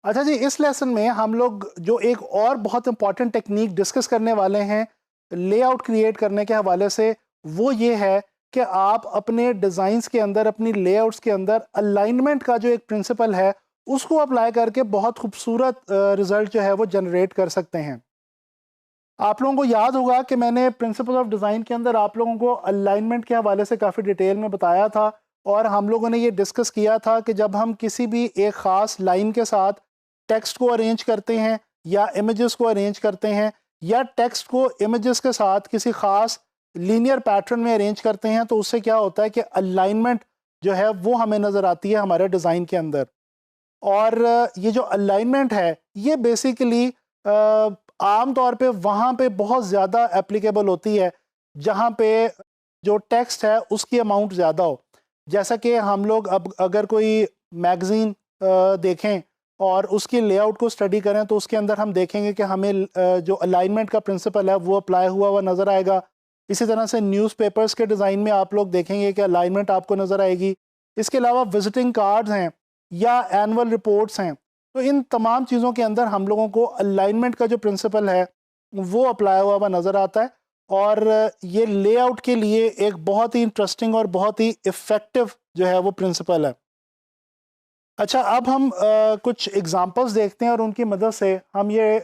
अच्छा जी, इस लेसन में हम लोग जो एक और बहुत इंपॉर्टेंट टेक्निक डिस्कस करने वाले हैं लेआउट क्रिएट करने के हवाले से, वो ये है कि आप अपने डिज़ाइंस के अंदर, अपनी लेआउट्स के अंदर अलाइनमेंट का जो एक प्रिंसिपल है उसको अप्लाई करके बहुत खूबसूरत रिज़ल्ट जो है वो जनरेट कर सकते हैं। आप लोगों को याद होगा कि मैंने प्रिंसिपल ऑफ डिज़ाइन के अंदर आप लोगों को अलाइनमेंट के हवाले से काफ़ी डिटेल में बताया था, और हम लोगों ने ये डिस्कस किया था कि जब हम किसी भी एक ख़ास लाइन के साथ टेक्स्ट को अरेंज करते हैं या इमेजेस को अरेंज करते हैं, या टेक्स्ट को इमेजेस के साथ किसी ख़ास लीनियर पैटर्न में अरेंज करते हैं, तो उससे क्या होता है कि अलाइनमेंट जो है वो हमें नज़र आती है हमारे डिज़ाइन के अंदर। और ये जो अलाइनमेंट है ये बेसिकली आम तौर पे वहाँ पे बहुत ज़्यादा एप्लीकेबल होती है जहाँ पे जो टेक्स्ट है उसकी अमाउंट ज़्यादा हो। जैसा कि हम लोग अब अगर कोई मैगज़ीन देखें और उसकी लेआउट को स्टडी करें, तो उसके अंदर हम देखेंगे कि हमें जो अलाइनमेंट का प्रिंसिपल है वो अप्लाई हुआ हुआ नज़र आएगा। इसी तरह से न्यूज़पेपर्स के डिज़ाइन में आप लोग देखेंगे कि अलाइनमेंट आपको नज़र आएगी। इसके अलावा विजिटिंग कार्ड्स हैं या एनुअल रिपोर्ट्स हैं, तो इन तमाम चीज़ों के अंदर हम लोगों को अलाइनमेंट का जो प्रिंसिपल है वो अप्लाई हुआ हुआ नज़र आता है, और ये लेआउट के लिए एक बहुत ही इंटरेस्टिंग और बहुत ही इफ़ेक्टिव जो है वो प्रिंसिपल है। अच्छा, अब हम कुछ एग्जांपल्स देखते हैं और उनकी मदद से हम ये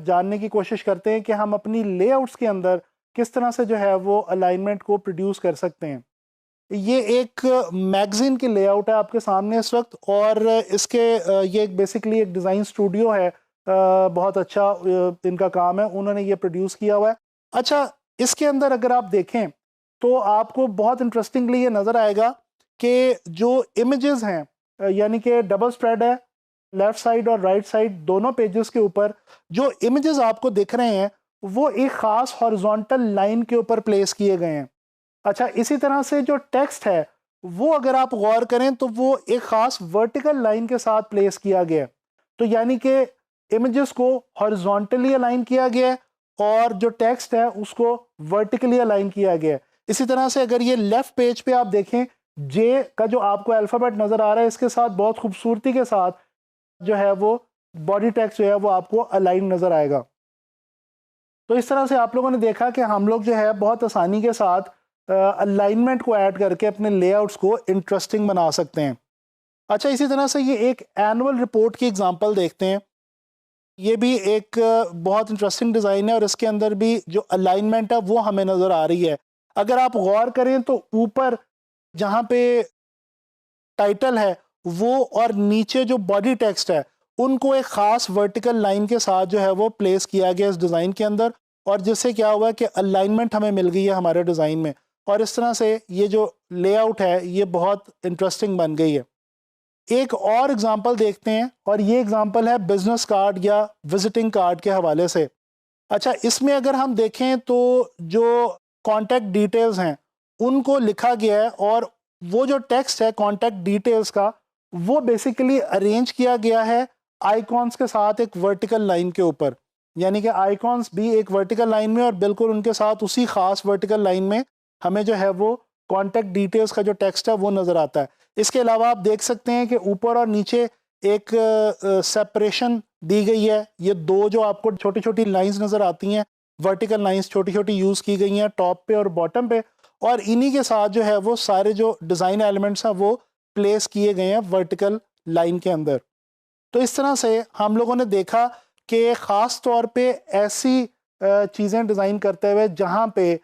जानने की कोशिश करते हैं कि हम अपनी लेआउट्स के अंदर किस तरह से जो है वो अलाइनमेंट को प्रोड्यूस कर सकते हैं। ये एक मैगज़ीन की लेआउट है आपके सामने इस वक्त, और इसके ये एक बेसिकली एक डिज़ाइन स्टूडियो है, बहुत अच्छा इनका काम है, उन्होंने ये प्रोड्यूस किया हुआ है। अच्छा, इसके अंदर अगर आप देखें तो आपको बहुत इंटरेस्टिंगली ये नज़र आएगा कि जो इमेजेस हैं, यानी कि डबल स्प्रेड है, लेफ़्ट साइड और राइट साइड दोनों पेजेस के ऊपर जो इमेजेस आपको दिख रहे हैं वो एक ख़ास हॉरिजॉन्टल लाइन के ऊपर प्लेस किए गए हैं। अच्छा, इसी तरह से जो टेक्स्ट है वो अगर आप गौर करें तो वो एक ख़ास वर्टिकल लाइन के साथ प्लेस किया गया है। तो यानी कि इमेजेस को हॉरिजॉन्टली अलाइन किया गया है और जो टेक्स्ट है उसको वर्टिकली अलाइन किया गया है। इसी तरह से अगर ये लेफ्ट पेज पे आप देखें, जे का जो आपको अल्फ़ाबेट नज़र आ रहा है इसके साथ बहुत खूबसूरती के साथ जो है वो बॉडी टेक्स्ट जो है वो आपको अलाइन नज़र आएगा। तो इस तरह से आप लोगों ने देखा कि हम लोग जो है बहुत आसानी के साथ अलाइनमेंट को ऐड करके अपने लेआउट्स को इंटरेस्टिंग बना सकते हैं। अच्छा, इसी तरह से ये एक एनुअल रिपोर्ट की एग्जांपल देखते हैं। ये भी एक बहुत इंटरेस्टिंग डिज़ाइन है और इसके अंदर भी जो अलाइनमेंट है वो हमें नज़र आ रही है। अगर आप गौर करें तो ऊपर जहाँ पे टाइटल है वो और नीचे जो बॉडी टेक्स्ट है उनको एक ख़ास वर्टिकल लाइन के साथ जो है वो प्लेस किया गया इस डिज़ाइन के अंदर, और जिससे क्या हुआ कि अलाइनमेंट हमें मिल गई है हमारे डिज़ाइन में, और इस तरह से ये जो लेआउट है ये बहुत इंटरेस्टिंग बन गई है। एक और एग्जांपल देखते हैं, और ये एग्जांपल है बिजनेस कार्ड या विजिटिंग कार्ड के हवाले से। अच्छा, इसमें अगर हम देखें तो जो कॉन्टैक्ट डिटेल्स हैं उनको लिखा गया है, और वो जो टेक्स्ट है कॉन्टैक्ट डिटेल्स का वो बेसिकली अरेंज किया गया है आइकॉन्स के साथ एक वर्टिकल लाइन के ऊपर, यानी कि आइकॉन्स भी एक वर्टिकल लाइन में और बिल्कुल उनके साथ उसी खास वर्टिकल लाइन में हमें जो है वो कॉन्टैक्ट डिटेल्स का जो टेक्स्ट है वो नज़र आता है। इसके अलावा आप देख सकते हैं कि ऊपर और नीचे एक सेपरेशन दी गई है। ये दो जो आपको छोटी छोटी लाइंस नज़र आती हैं, वर्टिकल लाइंस छोटी छोटी यूज़ की गई हैं टॉप पे और बॉटम पे, और इन्हीं के साथ जो है वो सारे जो डिज़ाइन एलिमेंट्स हैं वो प्लेस किए गए हैं वर्टिकल लाइन के अंदर। तो इस तरह से हम लोगों ने देखा कि ख़ास तौर पे ऐसी चीज़ें डिज़ाइन करते हुए जहाँ पे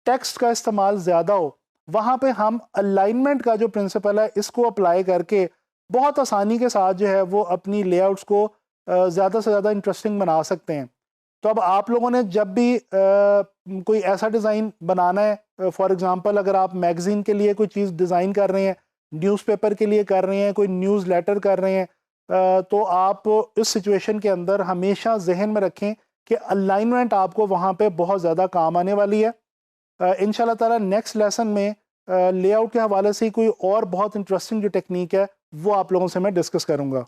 टेक्स्ट का इस्तेमाल ज़्यादा हो, वहाँ पे हम अलाइनमेंट का जो प्रिंसिपल है इसको अप्लाई करके बहुत आसानी के साथ जो है वो अपनी लेआउट्स को ज़्यादा से ज़्यादा इंटरेस्टिंग बना सकते हैं। तो अब आप लोगों ने जब भी कोई ऐसा डिज़ाइन बनाना है, फॉर एग्ज़ाम्पल अगर आप मैगज़ीन के लिए कोई चीज़ डिज़ाइन कर रहे हैं, न्यूज़पेपर के लिए कर रहे हैं, कोई न्यूज़ लेटर कर रहे हैं, तो आप इस सिचुएशन के अंदर हमेशा जहन में रखें कि अलाइनमेंट आपको वहाँ पे बहुत ज़्यादा काम आने वाली है। इंशाल्लाह ताला नेक्स्ट लेसन में लेआउट के हवाले से कोई और बहुत इंटरेस्टिंग जो टेक्निक है वो आप लोगों से मैं डिस्कस करूँगा।